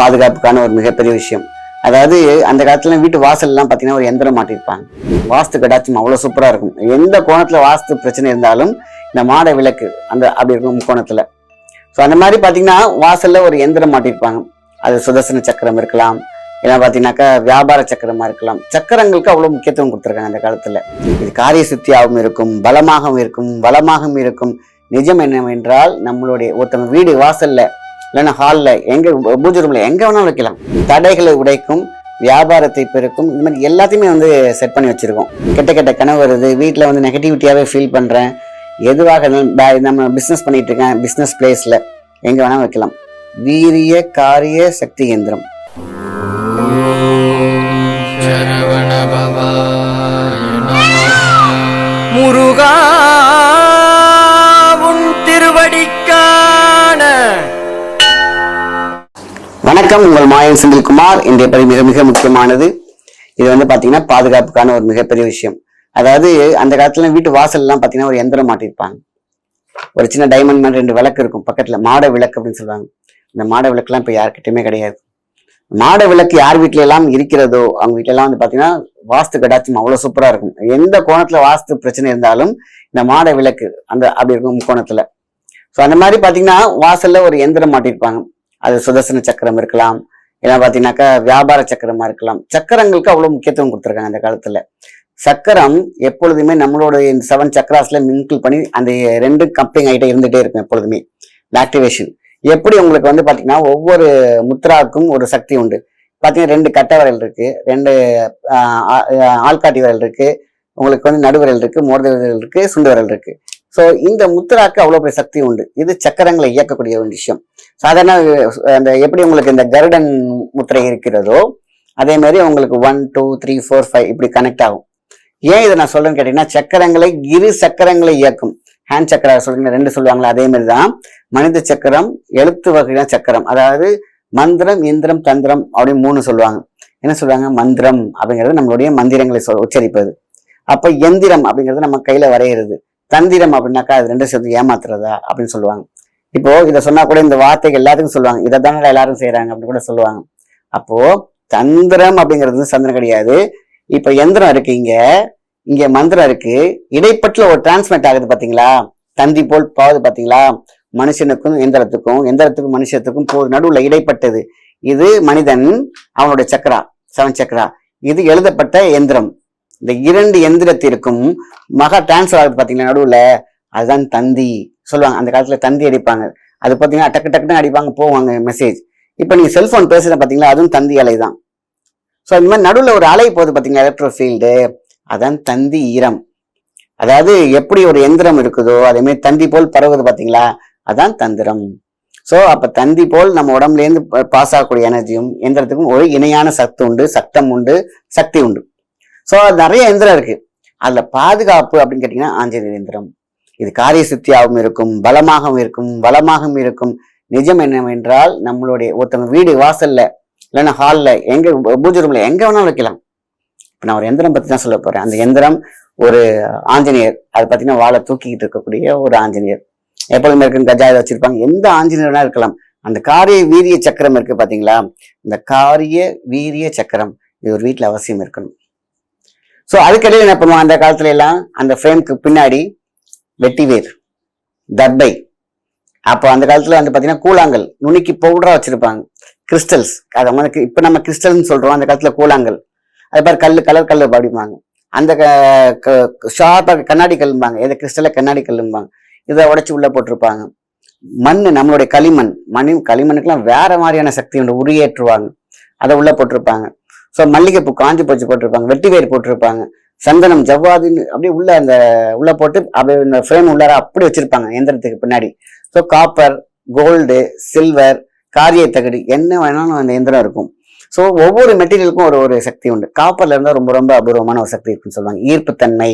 பாதுகாப்புக்கான ஒரு மிகப்பெரிய விஷயம். அதாவது அந்த காலத்துல வீட்டு வாசல் எல்லாம் பாத்தீங்கன்னா ஒரு எந்திரம் மாட்டிருப்பாங்க. வாஸ்து கடாச்சும் அவ்வளவு சூப்பரா இருக்கும். எந்த கோணத்துல வாஸ்து பிரச்சனை இருந்தாலும் இந்த மாட விளக்கு அந்த அப்படி இருக்கும் கோணத்துல. ஸோ அந்த மாதிரி பாத்தீங்கன்னா வாசல்ல ஒரு எந்திரம் மாட்டிருப்பாங்க. அது சுதர்சன சக்கரம் இருக்கலாம், ஏன்னா பாத்தீங்கன்னாக்கா வியாபார சக்கரமா இருக்கலாம். சக்கரங்களுக்கு அவ்வளவு முக்கியத்துவம் கொடுத்துருக்காங்க அந்த காலத்துல. இது காரிய சுத்தியாகவும் இருக்கும், பலமாகவும் இருக்கும், வளமாகவும் இருக்கும். நிஜம் என்னவென்றால் நம்மளுடைய ஒருத்தவங்க வீடு வாசல்ல இல்லைன்னா ஹால்ல எங்க பூஜை ரூம்ல எங்க வேணாலும் வைக்கலாம். தடைகளை உடைக்கும், வியாபாரத்தை பெருக்கும், இந்த மாதிரி எல்லாத்தையுமே செட் பண்ணி வச்சிருக்கோம். கெட்ட கெட்ட கனவு வருது, வீட்டில் நெகட்டிவிட்டியாவே ஃபீல் பண்றேன், எதுவாக நம்ம பிசினஸ் பண்ணிட்டு இருக்கேன், பிசினஸ் பிளேஸ்ல எங்க வேணாலும் வைக்கலாம். வீரிய காரிய சக்தி இயந்திரம். முருகா உன் திருவடிக்கான வணக்கம், உங்கள் மாயன் செந்தில்குமார். இன்றைய பதிவு மிக மிக முக்கியமானது. இது பாத்தீங்கன்னா பாதுகாப்புக்கான ஒரு மிகப்பெரிய விஷயம். அதாவது அந்த காலத்துல வீட்டு வாசல் எல்லாம் பாத்தீங்கன்னா ஒரு எந்திரம் மாட்டிருப்பாங்க. ஒரு சின்ன டைமண்ட் மாதிரி 2 விளக்கு இருக்கும் பக்கத்துல, மாட விளக்கு அப்படின்னு சொல்லுவாங்க. இந்த மாட விளக்கு எல்லாம் இப்ப யாருக்கிட்டயுமே கிடையாது. மாட விளக்கு யார் வீட்டுல எல்லாம் இருக்கிறதோ அவங்க வீட்டுல எல்லாம் பாத்தீங்கன்னா வாஸ்து கடாச்சும் அவ்வளவு சூப்பரா இருக்கும். எந்த கோணத்துல வாஸ்து பிரச்சனை இருந்தாலும் இந்த மாட விளக்கு அந்த அப்படி இருக்கும் கோணத்துல. ஸோ அந்த மாதிரி பாத்தீங்கன்னா வாசல்ல ஒரு எந்திரம் மாட்டிருப்பாங்க. அது சுதர்சன சக்கரம் இருக்கலாம், ஏன்னா பாத்தீங்கன்னாக்கா வியாபார சக்கரமா இருக்கலாம். சக்கரங்களுக்கு அவ்வளவு முக்கியத்துவம் கொடுத்துருக்காங்க அந்த காலத்துல. சக்கரம் எப்பொழுதுமே நம்மளோட 7 சக்கராஸ்ல மிங்கிள் பண்ணி அந்த 2 கப்ளிங் ஆகிட்டே இருந்துட்டே இருக்கும் எப்பொழுதுமே. ஆக்டிவேஷன் எப்படி உங்களுக்கு பாத்தீங்கன்னா ஒவ்வொரு முத்ராவுக்கும் ஒரு சக்தி உண்டு. பாத்தீங்கன்னா 2 கட்டை விரல் இருக்கு, 2 ஆள்காட்டி விரல் இருக்கு, உங்களுக்கு நடுவிரல் இருக்கு, மோதிர விரல் இருக்கு, சுண்டு விரல் இருக்கு. ஸோ இந்த முத்ராக்கு அவ்வளவு பெரிய சக்தி உண்டு. இது சக்கரங்களை இயக்கக்கூடிய ஒரு விஷயம். சாதாரண அந்த எப்படி உங்களுக்கு இந்த கருடன் முத்திரை இருக்கிறதோ அதே மாதிரி உங்களுக்கு 1 2 3 4 5 இப்படி கனெக்ட் ஆகும். ஏன் இதை நான் சொல்றேன்னு கேட்டீங்கன்னா, சக்கரங்களை 2 சக்கரங்களை இயக்கும். ஹேண்ட் சக்கரா சொல்றீங்க 2 சொல்லுவாங்களா, அதே மாதிரிதான் மனித சக்கரம், எழுத்து வகையான சக்கரம். அதாவது மந்திரம், இந்திரம், தந்திரம் அப்படின்னு 3 சொல்லுவாங்க. என்ன சொல்லுவாங்க? மந்திரம் அப்படிங்கிறது நம்மளுடைய மந்திரங்களை உச்சரிப்பது. அப்ப எந்திரம் அப்படிங்கிறது நம்ம கையில வரைகிறது. தந்திரம் அப்படின்னாக்கா அது 2 சேர்த்து ஏமாத்துறதா அப்படின்னு சொல்லுவாங்க. இப்போ இதை சொன்னா கூட இந்த வார்த்தைகள் எல்லாத்துக்கும் சொல்லுவாங்க, இதை தானே எல்லாரும் செய்யறாங்க அப்படின்னு கூட சொல்லுவாங்க. அப்போ தந்திரம் அப்படிங்கிறது சந்திரம் கிடையாது. இப்ப எந்திரம் இருக்கு, இங்க மந்திரம் இருக்கு, இடைப்பட்டுல ஒரு டிரான்ஸ்மிட் ஆகுது பாத்தீங்களா, தந்தி போல் பாவது பாத்தீங்களா, மனுஷனுக்கும் எந்திரத்துக்கும் மனுஷத்துக்கும் நடுவுல இடைப்பட்டது. இது மனிதன், அவனுடைய சக்கரா 7 சக்கரா. இது எழுதப்பட்ட எந்திரம். இந்த 2 எந்திரத்திற்கும் டிரான்ஸ்ஃபர் ஆகுது பாத்தீங்களா நடுவுல, அதுதான் தந்தி சொல்லுவாங்க. அந்த காலத்துல தந்தி அடிப்பாங்க. அது பாத்தீங்கன்னா டக்கு டக்குன்னு அடிப்பாங்க, போவாங்க மெசேஜ். இப்ப நீங்க செல்போன் பேசுற பாத்தீங்களா, அதுவும் தந்தி அலை தான். ஸோ இந்த மாதிரி நடுவில் ஒரு அலை போகுது பார்த்தீங்களா, எலக்ட்ரோஃபீல்டு, அதான் தந்தி ஈரம். அதாவது எப்படி ஒரு எந்திரம் இருக்குதோ அதே மாதிரி தந்தி போல் பரவுது பார்த்தீங்களா, அதான் தந்திரம். ஸோ அப்போ தந்தி போல் நம்ம உடம்புலேருந்து பாஸ் ஆகக்கூடிய எனர்ஜியும் எந்திரத்துக்கும் ஒரு இணையான சத்து உண்டு, சக்தம் உண்டு, சக்தி உண்டு. ஸோ நிறைய எந்திரம் இருக்கு. அதுல பாதுகாப்பு அப்படின்னு கேட்டீங்கன்னா ஆஞ்சநேயர் எந்திரம். இது காரிய சுத்தியாகவும் இருக்கும், பலமாகவும் இருக்கும், வளமாகவும் இருக்கும். நிஜம் என்னவென்றால் நம்மளுடைய ஒருத்தவங்க வீடு வாசல்ல இல்லைன்னா ஹால்ல எங்க பூஜை ரூம்ல எங்க வேணாலும் வைக்கலாம். இப்ப நான் ஒரு எந்திரம் பத்தி தான் சொல்ல போறேன். அந்த எந்திரம் ஒரு ஆஞ்சநேயர், அது பாத்தீங்கன்னா வாழை தூக்கிக்கிட்டு இருக்கக்கூடிய ஒரு ஆஞ்சநேயர். எப்பொழுதுமே இருக்கு, கஜாய வச்சிருப்பாங்க. எந்த ஆஞ்சநேயர்னா இருக்கலாம். அந்த காரிய வீரிய சக்கரம் இருக்கு பாத்தீங்களா, இந்த காரிய வீரிய சக்கரம் இது ஒரு வீட்டுல அவசியம் இருக்கணும். ஸோ அதுக்கிடையில என்ன பண்ணுவோம், அந்த காலத்துல எல்லாம் அந்த ஃப்ரேம்க்கு பின்னாடி வெட்டிவேர், தர்பை, அப்போ அந்த காலத்துல பாத்தீங்கன்னா கூழாங்கல் நுணுக்கி பவுடரா வச்சிருப்பாங்க. கிறிஸ்டல்ஸ், அது இப்ப நம்ம கிறிஸ்டல்னு சொல்றோம், அந்த காலத்துல கூழாங்கல். அது பாரு கலர் கல் அப்படிம்பாங்க. அந்த ஷார்ப்பா கண்ணாடி கல்லும்பாங்க, எதை கிறிஸ்டல்ல கண்ணாடி கல்லும்பாங்க. இதை உடைச்சு உள்ள போட்டிருப்பாங்க. மண், நம்மளுடைய களிமண்ணுக்கெல்லாம் வேற மாதிரியான சக்தி உண்டு, உரியேற்றுவாங்க, அதை உள்ள போட்டிருப்பாங்க. ஸோ மல்லிகைப்பூ காஞ்சி போச்சு போட்டிருப்பாங்க, வெட்டிவேர் போட்டிருப்பாங்க, சந்தனம், ஜவ்வாதுன்னு அப்படியே உள்ள போட்டு அப்படியே இந்த ஃப்ரேம் உள்ளார அப்படி வச்சிருப்பாங்க எந்திரத்துக்கு பின்னாடி. ஸோ காப்பர், கோல்டு, சில்வர், காரிய தகடு என்ன வேணாலும் அந்த எந்திரம் இருக்கும். ஸோ ஒவ்வொரு மெட்டீரியலுக்கும் ஒரு சக்தி உண்டு. காப்பர்ல இருந்தா ரொம்ப ரொம்ப அபூர்வமான ஒரு சக்தி இருக்குன்னு சொல்லுவாங்க. ஈர்ப்புத்தன்மை,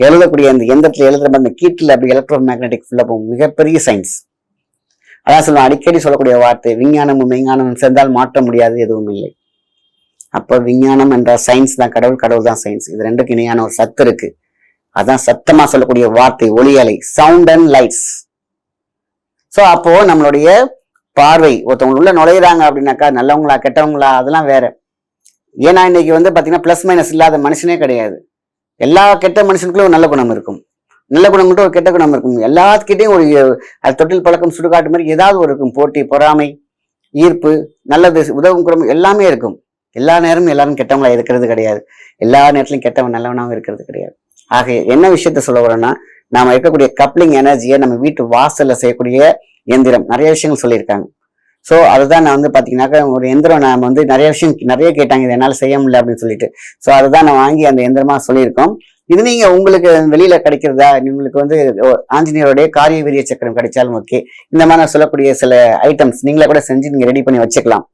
எழுதக்கூடிய அந்த எந்திரத்துல எழுதுற அந்த கீட்டில் அப்படி எலக்ட்ரோ மேக்னெட்டிக் ஃபுல்லா போகும். மிகப்பெரிய சயின்ஸ். அதான் சொல்லுவாங்க, அடிக்கடி சொல்லக்கூடிய வார்த்தை, விஞ்ஞானமும் மெய்ஞானமும் சேர்ந்தால் மாற்ற முடியாது எதுவும் இல்லை. அப்ப விஞ்ஞானம் என்ற சயின்ஸ் தான் கடவுள், கடவுள் தான் சயின்ஸ். இது 2க்கு இணையான ஒரு சத்து இருக்கு. அதான் சத்தமா சொல்லக்கூடிய வார்த்தை, ஒளி அலை, சவுண்ட் அண்ட் லைட்ஸ். ஸோ அப்போ நம்மளுடைய பார்வை, ஒருத்தவங்க உள்ள நுழையிறாங்க அப்படின்னாக்கா நல்லவங்களா கெட்டவங்களா அதெல்லாம் வேற. ஏன்னா இன்னைக்கு வந்து பாத்தீங்கன்னா பிளஸ் மைனஸ் இல்லாத மனுஷனே கிடையாது. எல்லா கெட்ட மனுஷனுக்குள்ள ஒரு நல்ல குணம் இருக்கும், நல்ல குணம் மட்டும் ஒரு கெட்ட குணம் இருக்கும். எல்லாத்துக்கிட்டையும் ஒரு அது தொட்டில் பழக்கம் சுடுகாட்டு மாதிரி ஏதாவது ஒரு இருக்கும். போட்டி, பொறாமை, ஈர்ப்பு, நல்லது, உதவும் குணம் எல்லாமே இருக்கும். எல்லா நேரமும் எல்லாரும் கெட்டவங்களா இருக்கிறது கிடையாது. எல்லா நேரத்திலும் கெட்டவன் நல்லவனாகவும் இருக்கிறது கிடையாது. ஆக என்ன விஷயத்த சொல்ல வரோம்னா, நாம இருக்கக்கூடிய கப்ளிங் எனர்ஜியை நம்ம வீட்டு வாசல்ல செய்யக்கூடிய எந்திரம், நிறைய விஷயங்கள் சொல்லியிருக்காங்க. ஸோ அதுதான் நான் வந்து பாத்தீங்கன்னாக்கா ஒரு எந்திரம் நாம வந்து நிறைய விஷயம் நிறைய கேட்டாங்க, இதை என்னால செய்ய முடியல அப்படின்னு சொல்லிட்டு. ஸோ அதுதான் நான் வாங்கி அந்த எந்திரமா சொல்லியிருக்கோம். இது நீங்க உங்களுக்கு வெளியில கிடைக்கிறதா, உங்களுக்கு வந்து ஆஞ்சநேயருடைய காரிய வீரிய சக்கரம் கிடைச்சாலும் ஓகே. இந்த மாதிரி நான் சொல்லக்கூடிய சில ஐட்டம்ஸ் நீங்களே கூட செஞ்சு நீங்க ரெடி பண்ணி வச்சுக்கலாம்.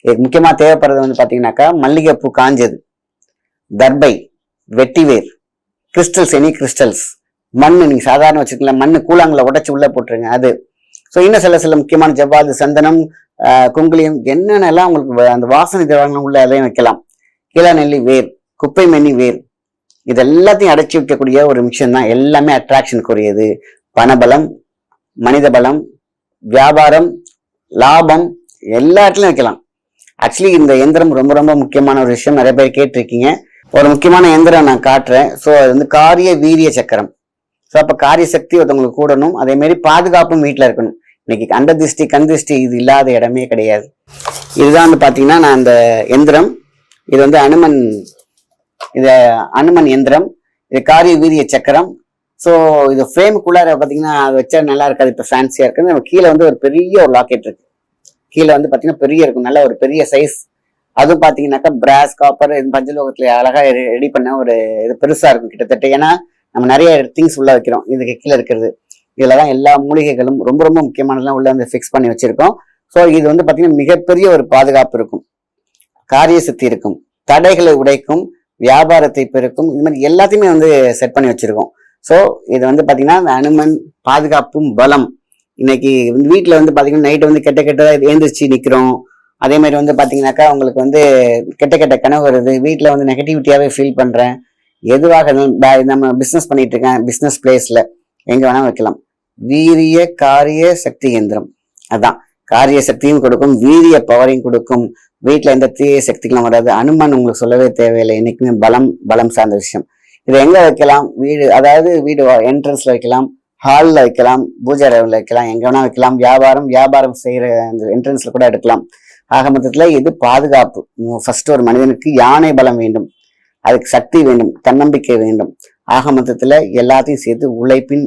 முக்கியமா தேவைப்படுறது வந்து பாத்தீங்கன்னாக்கா மல்லிகைப்பூ காஞ்சது, தர்பை, வெட்டிவேர், கிறிஸ்டல்ஸ், எனி கிறிஸ்டல்ஸ், மண்ணு நீங்க சாதாரண வச்சுக்கலாம், மண்ணு கூழாங்கல உடைச்சு உள்ள போட்டுருங்க அது. ஸோ இன்னும் சில முக்கியமான ஜவ்வாது, சந்தனம், குங்குளியம், என்னென்னலாம் உங்களுக்கு அந்த வாசனை திரவங்களும் உள்ள அதையும் வைக்கலாம். கீழநெல்லி வேர், குப்பை மென்னி வேர், இது எல்லாத்தையும் அடைச்சி வைக்கக்கூடிய ஒரு மிஷன் தான். எல்லாமே அட்ராக்ஷனுக்குரியது. பணபலம், மனித பலம், வியாபாரம், லாபம் எல்லா இடத்துலையும் வைக்கலாம். ஆக்சுவலி இந்த எந்திரம் ரொம்ப ரொம்ப முக்கியமான ஒரு விஷயம். நிறைய பேர் கேட்டிருக்கீங்க. ஒரு முக்கியமான எந்திரம் நான் காட்டுறேன். ஸோ அது வந்து காரிய வீரிய சக்கரம். ஸோ அப்போ காரிய சக்தி ஒருத்தவங்களுக்கு கூடணும், அதே மாதிரி பாதுகாப்பும் வீட்டில் இருக்கணும். இன்னைக்கு அண்ட திருஷ்டி, கண் திருஷ்டி இது இல்லாத இடமே கிடையாது. இதுதான் வந்து பாத்தீங்கன்னா நான் அந்த எந்திரம், இது வந்து அனுமன் எந்திரம், இது காரிய வீரிய சக்கரம். ஸோ இது ஃப்ரேமுக்குள்ளார பாத்தீங்கன்னா அது வச்சா நல்லா இருக்காது, இப்போ ஃபேன்சியா இருக்குது. நம்ம கீழே வந்து ஒரு பெரிய ஒரு லாக்கெட் இருக்கு, கீழே வந்து பாத்தீங்கன்னா பெரிய இருக்கும், நல்ல ஒரு பெரிய சைஸ். அதுவும் பாத்தீங்கன்னாக்கா பிராஸ், காப்பர், பஞ்சலோகத்துல அழகா ரெடி பண்ண ஒரு இது பெருசா இருக்கும் கிட்டத்தட்ட. ஏன்னா நம்ம நிறைய திங்ஸ் உள்ள வைக்கிறோம். இதுக்கு கீழே இருக்கிறது இதுலதான் எல்லா மூலிகைகளும் ரொம்ப ரொம்ப முக்கியமானதெல்லாம் உள்ள வந்து ஃபிக்ஸ் பண்ணி வச்சிருக்கோம். ஸோ இது வந்து பாத்தீங்கன்னா மிகப்பெரிய ஒரு பாதுகாப்பு இருக்கும், காரிய சக்தி இருக்கும், தடைகளை உடைக்கும், வியாபாரத்தை பெருக்கும், இது மாதிரி எல்லாத்தையுமே வந்து செட் பண்ணி வச்சிருக்கோம். ஸோ இது வந்து பாத்தீங்கன்னா அந்த அனுமன் பாதுகாப்பும் பலம். இன்னைக்கு வீட்டுல வந்து பாத்தீங்கன்னா நைட்டு வந்து கெட்ட எழுந்திரிச்சு நிக்கிறோம். அதே மாதிரி வந்து பாத்தீங்கன்னாக்கா உங்களுக்கு வந்து கெட்ட கனவு வருது, வீட்டுல வந்து நெகட்டிவிட்டியாவே ஃபீல் பண்றேன், எதுவாக நம்ம பிசினஸ் பண்ணிட்டு இருக்கேன், பிசினஸ் பிளேஸ்ல எங்க வேணா வைக்கலாம். வீரிய காரிய சக்தி எந்திரம். அதான் காரிய சக்தியும் கொடுக்கும், வீரிய பவரையும் கொடுக்கும். வீட்டுல எந்த தீய சக்திகளும் வராது. அனுமன் உங்களுக்கு சொல்லவே தேவையில்லை, என்னைக்குமே பலம் சார்ந்த விஷயம். இதை எங்க வைக்கலாம்? வீடு, அதாவது வீடு என்ட்ரன்ஸ்ல வைக்கலாம், ஹால்ல வைக்கலாம், பூஜை அறையில வைக்கலாம், எங்க வேணா வைக்கலாம். வியாபாரம் செய்யற அந்த என்ட்ரன்ஸ்ல கூட எடுக்கலாம். ஆக மொத்தத்துல இது பாதுகாப்பு. ஃபர்ஸ்ட் ஒரு மனிதனுக்கு யானை பலம் வேண்டும், அதுக்கு சக்தி வேண்டும், தன்னம்பிக்கை வேண்டும். ஆக மொத்தத்துல எல்லாத்தையும் சேர்த்து உழைப்பின்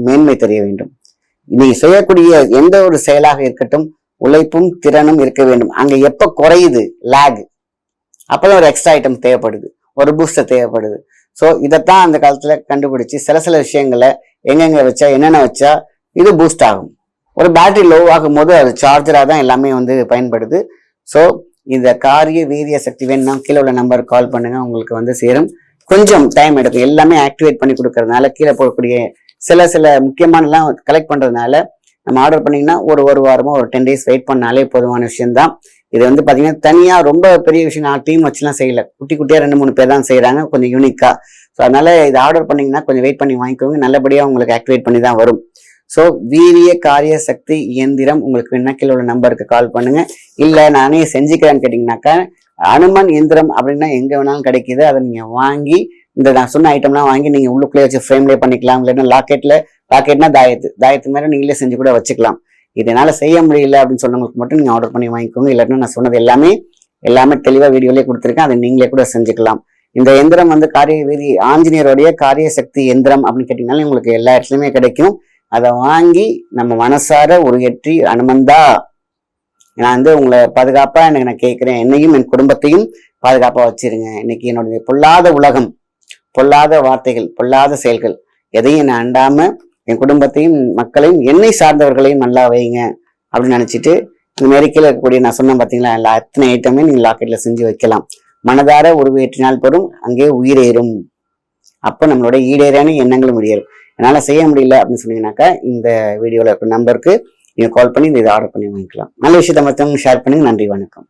மேன்மை தெரிய வேண்டும். நீ செய்யக்கூடிய எந்த ஒரு செயலாக இருக்கட்டும், உழைப்பும் திறனும் இருக்க வேண்டும். அங்க எப்ப குறையுது லேக், அப்பதான் ஒரு எக்ஸ்ட்ரா ஐட்டம் தேவைப்படுது, ஒரு பூஸ்டர் தேவைப்படுது. ஸோ இதைத்தான் அந்த காலத்துல கண்டுபிடிச்சு சில விஷயங்களை எங்கெங்க வச்சா என்னென்ன வச்சா இது பூஸ்ட் ஆகும். ஒரு பேட்டரி லோ ஆகும் போது அது சார்ஜரா தான் எல்லாமே வந்து பயன்படுது. ஸோ இந்த காரிய வீரிய சக்தி வேணும்னா கீழே உள்ள நம்பர் கால் பண்ணுங்க, உங்களுக்கு வந்து சேரும். கொஞ்சம் டைம் எடுக்கும், எல்லாமே ஆக்டிவேட் பண்ணி கொடுக்கறதுனால, கீழே போடக்கூடிய சில முக்கியமானலாம் கலெக்ட் பண்றதுனால நம்ம ஆர்டர் பண்ணீங்கன்னா ஒரு வாரமோ ஒரு 10 days வெயிட் பண்ணாலே போதுமான விஷயம்தான். இது வந்து பாத்தீங்கன்னா தனியா ரொம்ப பெரிய விஷயம், நான் டீம் வச்சுலாம் செய்யல, குட்டியா 2-3 பேர் தான் செய்யறாங்க, கொஞ்சம் யூனிக்கா. ஸோ அதனால இது ஆர்டர் பண்ணீங்கன்னா கொஞ்சம் வெயிட் பண்ணி வாங்கிக்கோங்க, நல்லபடியா உங்களுக்கு ஆக்டிவேட் பண்ணி தான் வரும். ஸோ வீரிய காரிய சக்தி இயந்திரம் உங்களுக்கு வேணா கீழே உள்ள நம்பருக்கு கால் பண்ணுங்க. இல்ல நானே செஞ்சுக்கிறேன்னு கேட்டீங்கன்னாக்கா அனுமன் இயந்திரம் அப்படின்னா எங்க வேணாலும் கிடைக்குது. அதை நீங்க வாங்கி இந்த நான் சொன்ன ஐட்டம்லாம் வாங்கி நீங்க உள்ளுக்குள்ளே வச்சு ஃப்ரேம்லேயே பண்ணிக்கலாம். இல்லைன்னா லாக்கெட்னா தாயத்து மேல நீங்களே செஞ்சு கூட வச்சுக்கலாம். இதனால செய்ய முடியல அப்படின்னு சொன்னவங்களுக்கு மட்டும் நீங்க ஆர்டர் பண்ணி வாங்கிக்கோங்க. இல்லாட்டினா நான் சொன்னது எல்லாமே தெளிவா வீடியோலயே கொடுத்துருக்கேன், அதை நீங்களே கூட செஞ்சுக்கலாம். இந்த எந்திரம் வந்து ஆஞ்சநேயருடைய காரிய சக்தி எந்திரம் அப்படின்னு கேட்டீங்கன்னாலும் உங்களுக்கு எல்லா இடத்துலயுமே கிடைக்கும். அதை வாங்கி நம்ம மனசார உருகேற்றி அனுமந்தா நான் வந்து உங்களை பாதுகாப்பா எனக்கு நான் கேட்கிறேன், என்னையும் என் குடும்பத்தையும் பாதுகாப்பா வச்சிருங்க. இன்னைக்கு என்னுடைய பொல்லாத உலகம், பொல்லாத வார்த்தைகள், பொல்லாத செயல்கள் எதையும் நான் அண்டாம என் குடும்பத்தையும் மக்களையும் என்னை சார்ந்தவர்களையும் நல்லா வைங்க அப்படின்னு நினைச்சிட்டு இந்த மெரிக்கல இருக்கக்கூடிய நான் சொன்னேன் பாத்தீங்களா, எல்லா அத்தனை ஐட்டமே நீங்க லாக்கெட்ல செஞ்சு வைக்கலாம். மனதார உருவேற்றினால் பெறும், அங்கே உயிரேறும். அப்ப நம்மளோட ஈடேறான எண்ணங்களும் வெளியேறும். என்னால செய்ய முடியல அப்படின்னு சொன்னீங்கன்னாக்கா இந்த வீடியோல இருக்க நம்பருக்கு நீங்க கால் பண்ணி இதை ஆர்டர் பண்ணி வாங்கிக்கலாம். நல்ல விஷயத்த மற்றவங்க ஷேர் பண்ணுங்க. நன்றி, வணக்கம்.